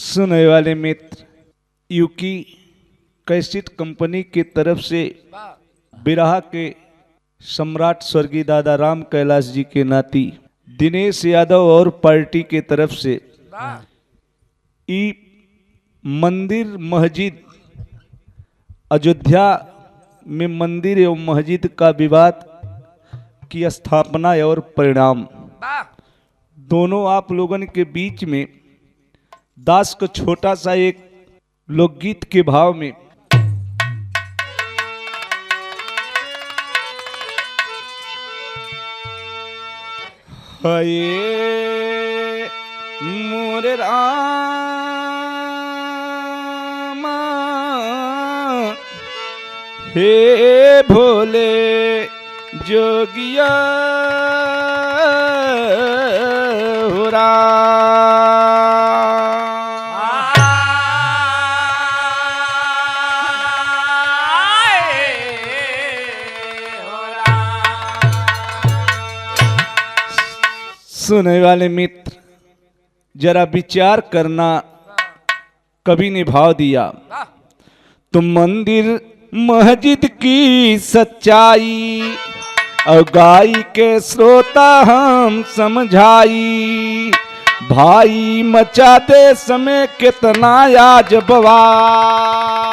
सुनने वाले मित्र, यूकी cassette company की तरफ से बिरहा के सम्राट स्वर्गीय दादा राम कैलाश जी के नाती दिनेश यादव और पार्टी के तरफ से ई मंदिर मस्जिद अयोध्या में मंदिर एवं मस्जिद का विवाद की स्थापना और परिणाम दोनों आप लोगों के बीच में दास को छोटा सा एक लोकगीत के भाव में हाय मोरे रामा हे भोले जोगिया हो सुनने वाले मित्र, जरा विचार करना। कवि ने भाव दिया, तुम मंदिर मस्जिद की सच्चाई और गाई के श्रोता हम समझाई, भाई मचाते समय कितना आज बवाल।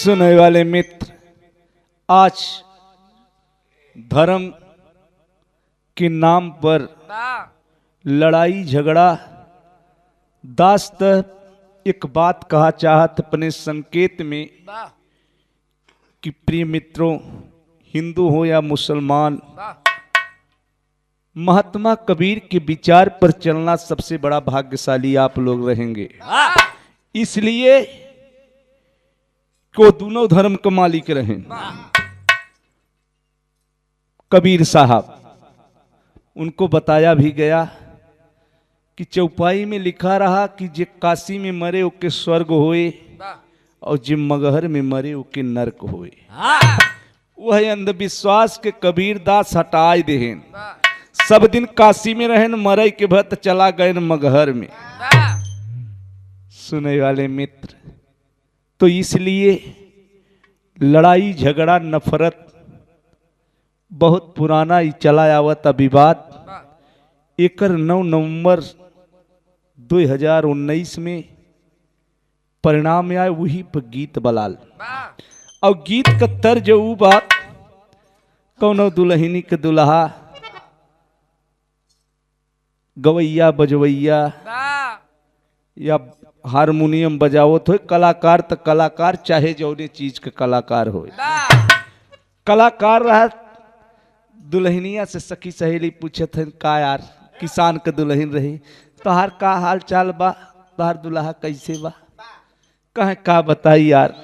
सुनने वाले मित्र, आज धर्म के नाम पर लड़ाई झगड़ा दास्त एक बात कहा चाहत अपने संकेत में कि प्रिय मित्रों, हिंदू हो या मुसलमान, महात्मा कबीर के विचार पर चलना सबसे बड़ा भाग्यशाली आप लोग रहेंगे। इसलिए को दोनों धर्म के मालिक रहे। कबीर साहब, उनको बताया भी गया कि चौपाई में लिखा रहा कि जे काशी में मरे ओके स्वर्ग होए और जे मगहर में मरे ओके नरक होए। वह अंधविश्वास के कबीर दास हटाए देहन। सब दिन काशी में रहन, मरे के भत चला गए मगहर में। सुने वाले मित्र, तो इसलिए लड़ाई झगड़ा नफरत बहुत पुराना ही चला आवत विवाद। एकर 9 नवंबर 2019 में परिणाम आए वही पर गीत बलाल। और गीत का तर्ज ऊ बात, कौनो दुल्हनी के दुल्हा गवैया बजवैया या हारमोनियम बजावत हो, कलाकार तो कलाकार, चाहे जौने चीज के कलाकार हो। कलाकार रहा, दुल्हनिया से सखी सहेली पूछत है, का यार किसान के दुल्हन रही, तोहार का हाल चाल बा, तोहार दुल्हा कैसे बा? कहे का बताई यार,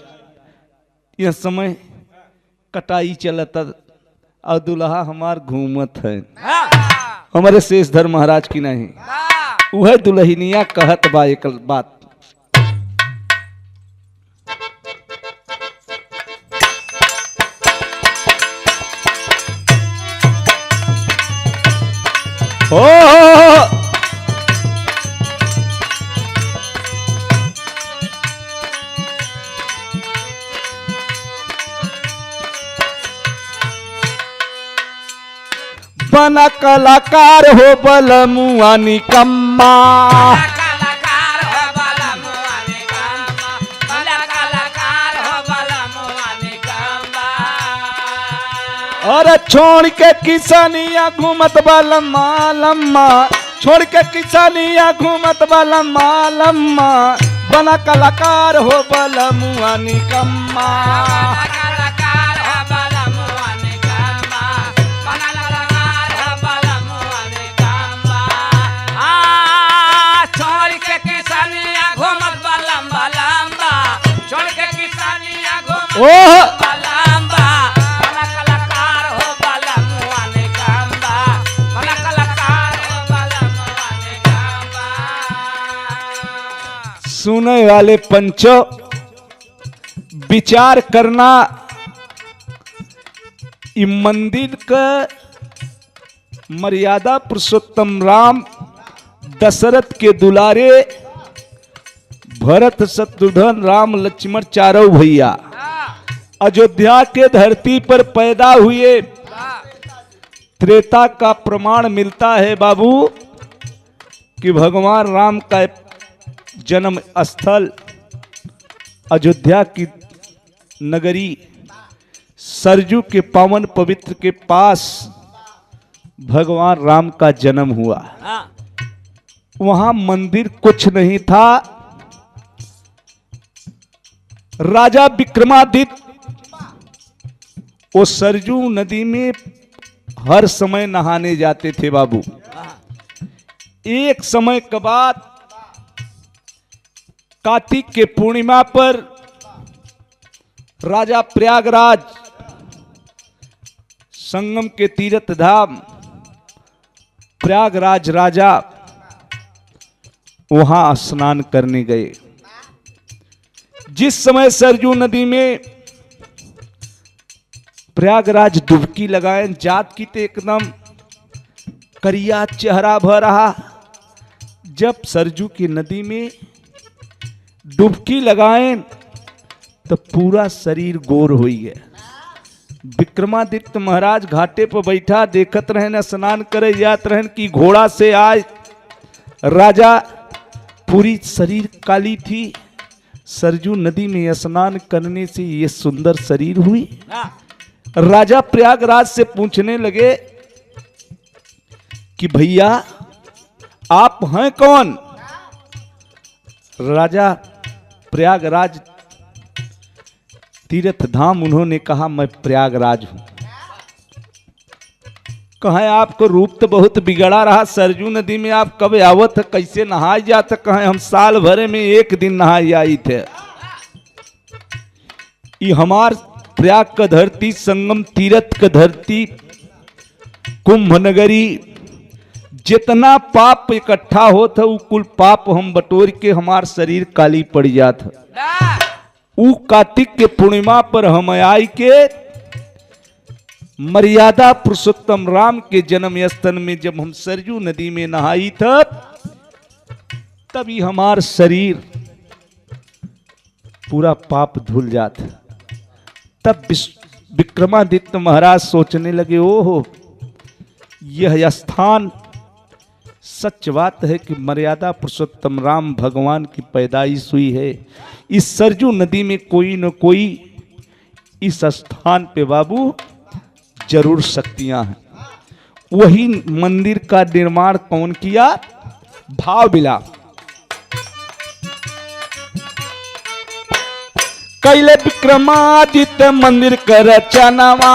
यह समय कटाई चलता और दुल्हा हमार घूमत है। हमारे शेषधर महाराज की नहीं, वह दुल्हनिया कहत बा एक बात, ओ बना कलाकार हो बलमुआ निकम्मा, कलाकार हो बलमुआ निकम्मा, कलाकार हो बलमुआ निकम्मा। और छोड़ के किसानिया घूमत लम्मा लम्मा, छोड़ के किसानिया घूमत लम्मा लम्मा, बना कलाकार हो बलमुआ निकम्मा। कलाकार हो बलमुआ निकम्मा, कलाकार हो बलमुआ निकम्मा। छोड़ के किसानिया घूमत लम्बा लम्बा, छोड़ के किसानिया घूमत लम्बा लम्बा, कलाकार हो बलमुआ निकम्मा, कलाकार हो बलमुआ निकम्मा। सुने वाले पंचो, विचार करना, इ मंदिर का मर्यादा पुरुषोत्तम राम दशरथ के दुलारे भरत शत्रुघ्न राम लक्ष्मण चारों भैया अयोध्या के धरती पर पैदा हुए। त्रेता का प्रमाण मिलता है बाबू कि भगवान राम का जन्म स्थल अयोध्या की नगरी सरजू के पावन पवित्र के पास भगवान राम का जन्म हुआ। वहां मंदिर कुछ नहीं था। राजा विक्रमादित्य वो सरजू नदी में हर समय नहाने जाते थे बाबू। एक समय के बाद कार्तिक के पूर्णिमा पर राजा प्रयागराज संगम के तीर्थ धाम प्रयागराज राजा वहां स्नान करने गए। जिस समय सरजू नदी में प्रयागराज डुबकी लगाए, जात की तो एकदम करिया चेहरा भर रहा। जब सरजू की नदी में डुबकी लगाए तो पूरा शरीर गोर हो गया। विक्रमादित्य महाराज घाटे पर बैठा देखत रहन, स्नान करे जात रहन कि घोड़ा से आए राजा पूरी शरीर काली थी। सरजू नदी में स्नान करने से ये सुंदर शरीर हुई। राजा प्रयागराज से पूछने लगे कि भैया आप हैं कौन? राजा प्रयागराज तीर्थ धाम उन्होंने कहा मैं प्रयागराज हूं। कहें आपको रूप तो बहुत बिगड़ा रहा, सरजू नदी में आप कब आवत, कैसे नहाए जाते? कहें हम साल भरे में एक दिन नहाए आई थे। ये हमार प्रयाग का धरती, संगम तीर्थ का धरती, कुंभ नगरी, जितना पाप इकट्ठा होता वो कुल पाप हम बटोर के हमार शरीर काली पड़ जाता। उ कार्तिक के पूर्णिमा पर हम आई के मर्यादा पुरुषोत्तम राम के जन्म स्थल में जब हम सरजू नदी में नहाई तभी हमार शरीर पूरा पाप धुल जाता। तब विक्रमादित्य महाराज सोचने लगे, ओहो यह स्थान सच बात है कि मर्यादा पुरुषोत्तम राम भगवान की पैदाइश हुई है। इस सरजू नदी में कोई न कोई इस स्थान पे बाबू जरूर शक्तियां हैं। वही मंदिर का निर्माण कौन किया? भाव बिला कैले विक्रमादित्य मंदिर का रचनावा।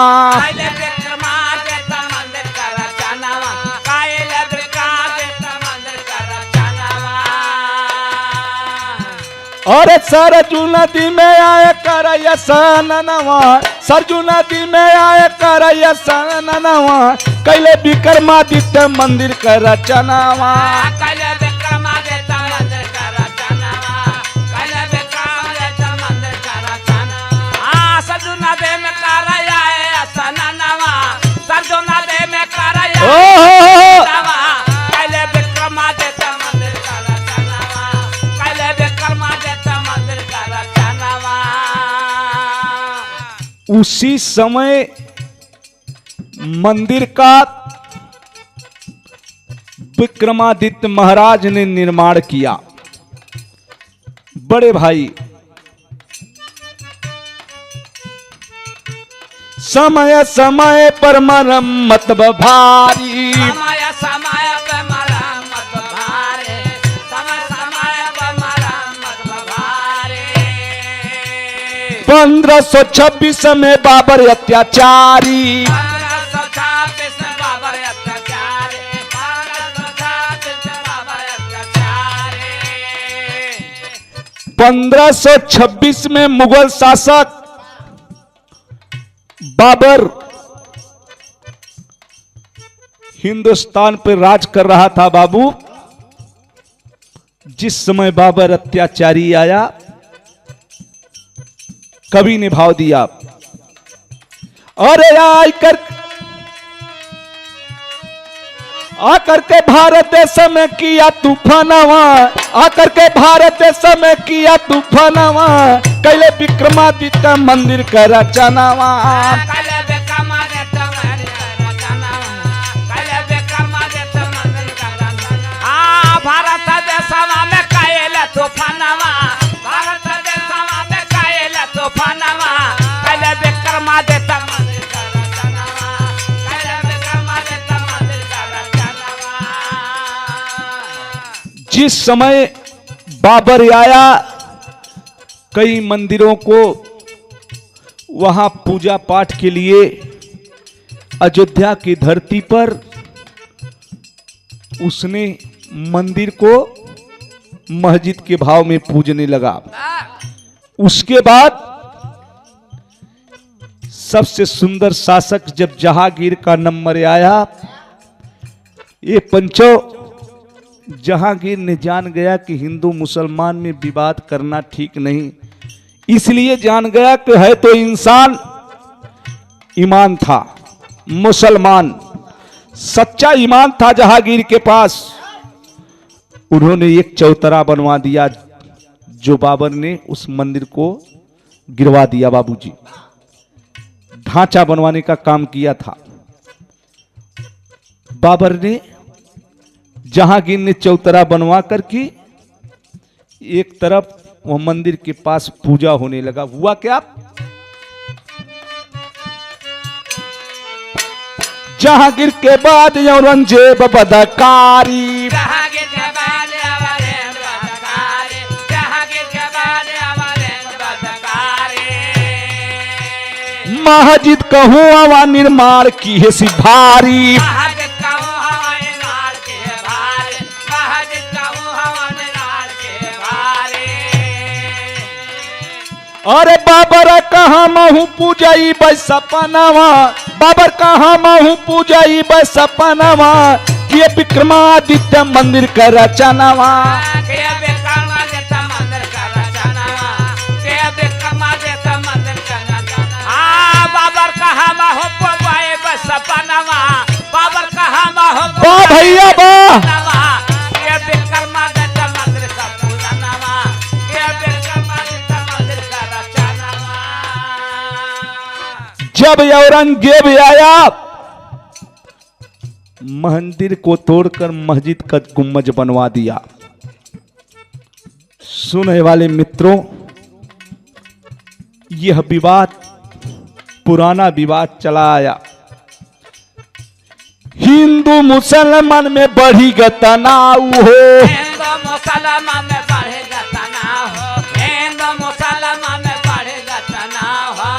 और सरजू नदी में आए कर सननवा, सरजू नदी में आए कर सननवा, कैले विक्रमादित्य मंदिर का रचनावा। कैले विक्रमादित्य मंदिर का रचनावा, कैले विक्रमादित्य मंदिर का रचनावा। सरजू नदी में कर आए सननवा, सरजू नदी में कर आए सननवा, कैले विक्रमादित्य मंदिर का रचनावा, कैले विक्रमादित्य मंदिर का रचनावा। उसी समय मंदिर का विक्रमादित्य महाराज ने निर्माण किया। बड़े भाई समय समय पर मरम्मत भारी, समय समय पर मरम्मत भारी, समय समय पर मरम्मत भारी। 1526 में बाबर अत्याचारी, 1526 में बाबर अत्याचारी, 1526 में बाबर अत्याचारी। 1526 में मुगल शासक बाबर हिंदुस्तान पर राज कर रहा था बाबू। जिस समय बाबर अत्याचारी आया, कवि ने भाव दिया। अरे आकर के भारत देश में किया तूफानवा, आकर के भारत देश में किया तूफानवा, कैले विक्रमादित्य मंदिर का रचनावा। भारत देशवा में कैले तूफानवा, भारत देशवा में कैले तूफानवा, कैले विक्रमादित्य मंदिर का रचनावा, कैले विक्रमादित्य मंदिर का रचनावा। जिस समय बाबर आया, कई मंदिरों को वहां पूजा पाठ के लिए अयोध्या की धरती पर उसने मंदिर को मस्जिद के भाव में पूजने लगा। उसके बाद सबसे सुंदर शासक जब जहांगीर का नंबर आया, ये पंचों जहांगीर ने जान गया कि हिंदू मुसलमान में विवाद करना ठीक नहीं, इसलिए जान गया कि है तो इंसान ईमान था, मुसलमान सच्चा ईमान था जहांगीर के पास। उन्होंने एक चौतरा बनवा दिया, जो बाबर ने उस मंदिर को गिरवा दिया। बाबूजी ढांचा बनवाने का काम किया था बाबर ने। जहांगीर ने चौतरा बनवा करके एक तरफ वह मंदिर के पास पूजा होने लगा। हुआ क्या, जहांगीर के बाद औरंगजेब बदकारी, जहांगीर के बाद औरंगजेब बदकारी, जहांगीर के बाद औरंगजेब बदकारी। मस्जिद कहूँ हवा निर्माण की है सिभारी, मस्जिद कहूँ हवा निर्माण की है भारी, मस्जिद कहूँ हवा निर्माण की है भारी। अरे बाबर कहाँ महू पूजाई सपनावा, बाबर कहाँ महू पूजाई सपनावा, किए विक्रमादित्य मंदिर का रचनावा। किए विक्रमादित्य मंदिर का रचनावा, किए विक्रमादित्य मंदिर का रचनावा। बाबर कहाँ महू पूजाई सपनावा, बाबर कहाँ महू वाह भैया वाह। किए विक्रमादित्य मंदिर का पूजनावा, किए विक्रमादित्य मंदिर का रचनावा। जब औरंगजेब आया, मंदिर को तोड़कर मस्जिद का गुम्बज बनवा दिया। सुनने वाले मित्रों, यह विवाद पुराना विवाद चला आया। हिंदू मुसलमान में बढ़ी तनाव हो, हिंदू मुसलमान में बढ़ेगा तनाव हो, हिंदू मुसलमान में बढ़ेगा तनाव हो।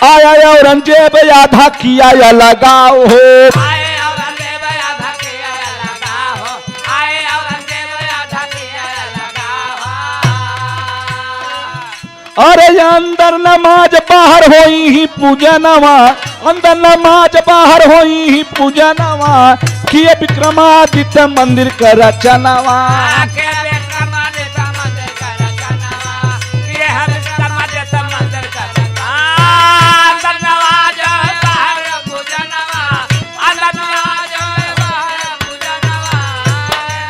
आया औरंगजेब आधा किया या लगाओ हो, आए औरंगजेब आधा किया या लगाओ हो, आए औरंगजेब आधा किया या लगाओ हो। अरे अंदर नमाज बाहर होई ही पूजनवा, अंदर नमाज बाहर होई ही पूजनवा, किए विक्रमादित्य मंदिर का रचनावा। के विक्रमादित्य मंदिर का रचनावा, किए विक्रमादित्य मंदिर का रचनावा। अंदर नमाज बाहर पूजनवा, अंदर नमाज बाहर पूजनवा,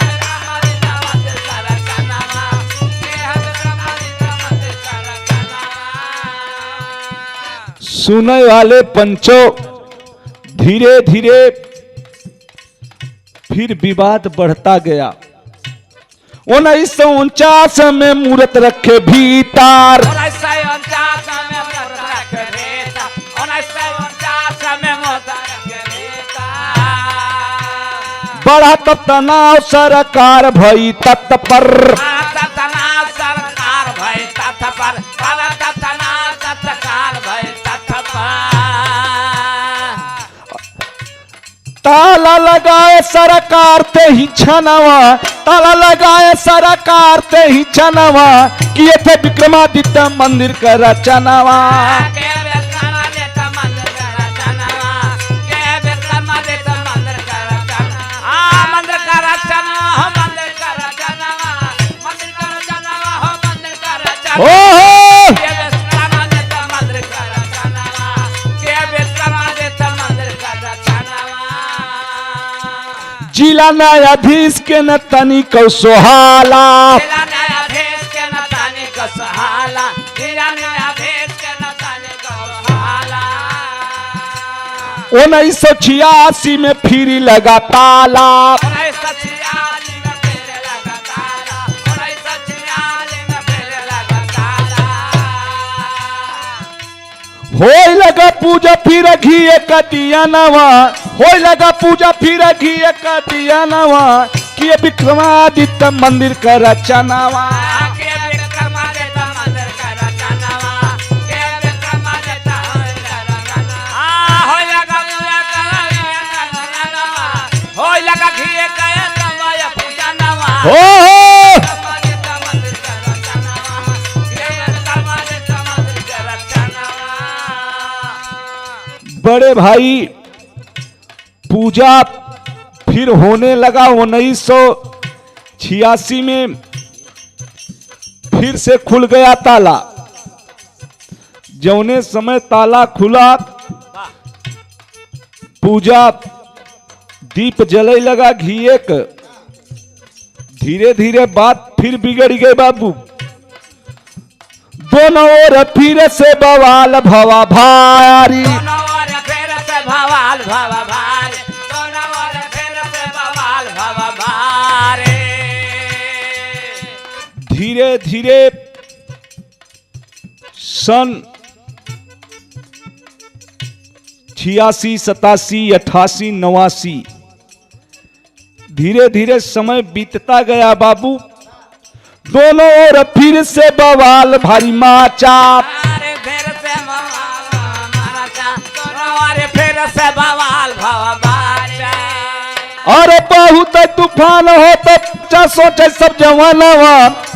विक्रमादित्य मंदिर का रचनावा, किए विक्रमादित्य मंदिर का रचनावा। सुनने वाले पंचों, धीरे धीरे फिर विवाद बढ़ता गया। 1949 में मूर्त रखे भीतर, 1949 में मूर्त रखे भीतर, 1949 में मूर्त रखे भीतर। बढ़ा तब तनाव सरकार भई तत्पर, भारत तनाव सरकार भई तत्पर, भारत तनाव सरकार भई तत्पर। ताला लगाए सरकार ते ही छनवा, ताला लगाए सरकार ते ही छनवा, किए थे विक्रमादित्य मंदिर का रचनावा। के विक्रमादित्य मंदिर का रचनावा, के विक्रमादित्य मंदिर का रचनावा। मंदिर का रचनावा हो, मंदिर का रचनावा, मंदिर का रचनावा हो, मंदिर का रचनावा। ओहो जिला न्यायाधीश के न तनिक सोहाला जिला न्यायाधीश के न तनिक सोहाला जिला न्यायाधीश के न तनिक सोहाला 1986 में फिर लगा ताला 1986 में फिर लगा ताला 1986 में फिर लगा ताला होय लगा पूजा फिर घी कटिया नवा होय लगा पूजा फिर घी कटिया नवा कि विक्रमादित्य मंदिर का रचनावा के विक्रमादित्य मंदिर का रचनावा के विक्रमादित्य मंदिर का रचनावा होय लगा होय लगा घी का नवा पूजा नवा हो विक्रमादित्य मंदिर का रचनावा के विक्रमादित्य मंदिर का रचनावा बड़े भाई पूजा फिर होने लगा 1986 में फिर से खुल गया ताला जौने समय ताला खुला पूजा दीप जले लगा घिए क धीरे धीरे बात फिर बिगड़ गई बाबू दोनों ओर फिर से बवाल भवा भारी दोनों ओर फिर से बवाल भवा भारी दोनों ओर फिर से बवाल भवा भारी धीरे धीरे सन 86, 87, 88, 89 धीरे धीरे समय बीतता गया बाबू दोनों ओर फिर से बवाल भारी माचा अरे फिर से बवाल मारा चा दोनों ओर फिर से बवाल भवा भारी अरे बहुत तूफान हो तो सोचे सब जवानवा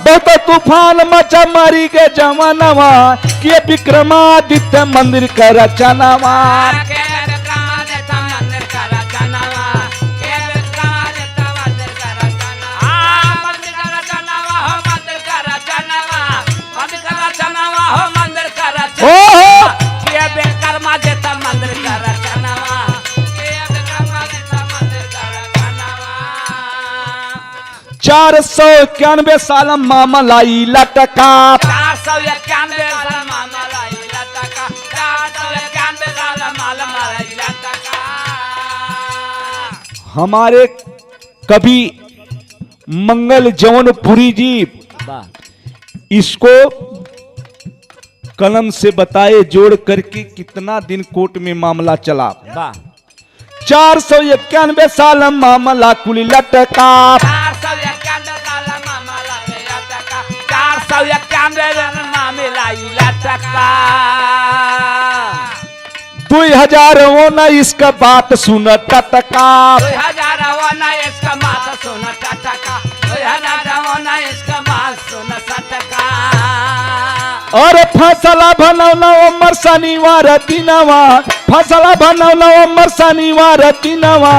बहुत तूफान मचा मारी के जवानवा कि विक्रमादित्य मंदिर का रचनावा के विक्रमादित्य मंदिर का रचनावा के विक्रमादित्य मंदिर का रचनावा मंदिर का रचनावा हो मंदिर का रचनावा मंदिर का रचनावा हो मंदिर का रचनावा के विक्रमादित्य मंदिर का रचनावा के विक्रमादित्य मंदिर का रचनावा 491 साल मामलाई लटका 491 साल मामलाई लटका 491 साल मामलाई लटका हमारे कवि मंगल जौनपुरी जी इसको कलम से बताए जोड़ करके कितना दिन कोर्ट में मामला चला 491 साल मामला कुल लटका 491 साल मामलाई लटका 491 मामलाई लटका 2019 का बात सुन टटका 2019 का बात सुन टटका 2019 का बात सुन टटका और फसला बनौना अमर शनिवार दिनवा फसला बनौना अमर शनिवार दिनवा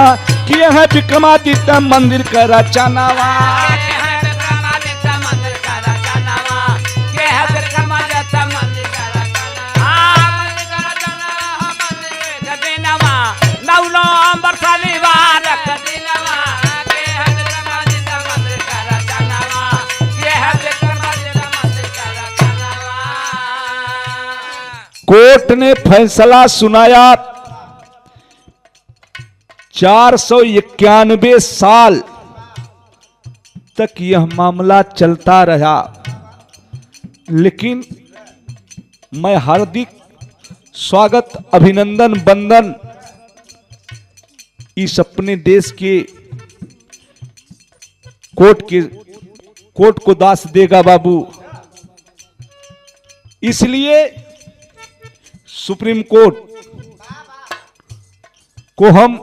कि है विक्रमादित्य मंदिर का रचनावा विक्रमादित्य मंदिर का रचनावा के है विक्रमादित्य मंदिर का रचनावा मंदिर का रचनावा मंदिर का दिनवा नौलो अंबर शनिवार का दिनवा के है विक्रमादित्य मंदिर का रचनावा के है विक्रमादित्य मंदिर का रचनावा कोर्ट ने फैसला सुनाया 491 साल तक यह मामला चलता रहा लेकिन मैं हार्दिक स्वागत अभिनंदन वंदन इस अपने देश के कोर्ट को दास देगा बाबू इसलिए सुप्रीम कोर्ट को हम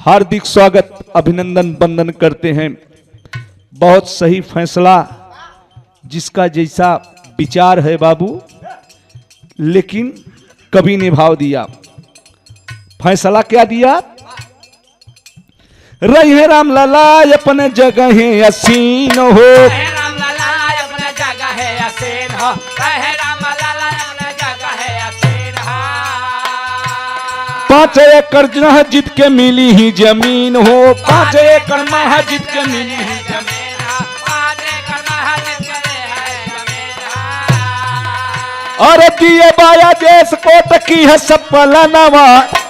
हार्दिक स्वागत अभिनंदन वंदन करते हैं बहुत सही फैसला जिसका जैसा विचार है बाबू लेकिन कवि ने भाव दिया फैसला क्या दिया रहे राम लला अपने जगह असीन हो रहे राम लला अपने जगह है असीन हो रहे राम लला अपने जगह है असीन हो 5 एकड़ महजिद के मिली ही जमीन हो, 5 एकड़ महजिद के मिली ही जमीन हाँ, 5 एकड़ महजिद के है जमीन हाँ। और दिए बाया देश कोट की है सपलनवा,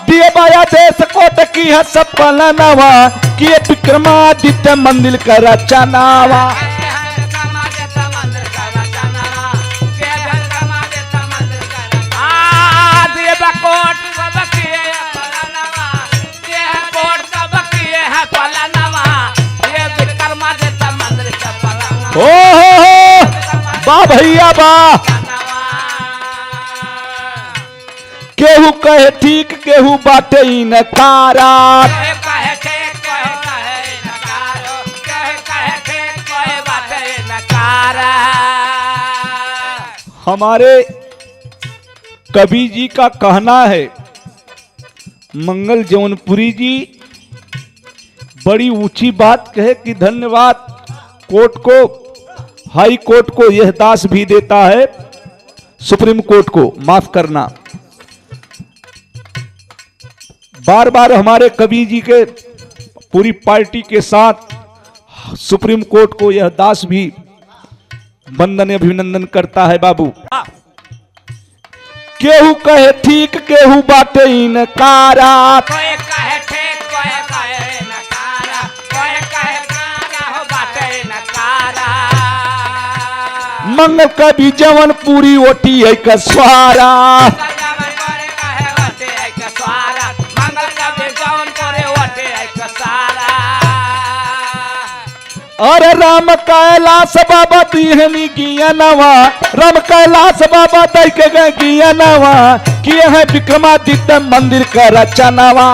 दिए बाया देश कोट की है सपलनवा, किए विक्रमादित्य मंदिर का रचनावा। ओ हो वाह भैया वाह। केहू कहे ठीक केहू बाटे इनकारा, हमारे कवि जी का कहना है, मंगल जौनपुरी जी बड़ी ऊंची बात कहे कि धन्यवाद कोर्ट को, हाई कोर्ट को यह दास भी देता है, सुप्रीम कोर्ट को माफ करना। बार बार हमारे कवि जी के पूरी पार्टी के साथ सुप्रीम कोर्ट को यह दास भी वंदन अभिनंदन करता है बाबू। केहू कहे ठीक केहू बाटे इनकारा, कोई कहे ठीक कोई कहे नकारा, कोई कहे कारा हो बाटे नकारा। मंगल कवि जवन पूरी ओटी है कसवारा, मंगल करे कहे ओटे है कसारा, मंगल कभी जवन करे ओटे है कसारा। अरे राम कैलाश बाबा दिहनी गियनवा, राम कैलाश बाबा दई के गियनवा, किए है विक्रमादित्य मंदिर का रचनावा।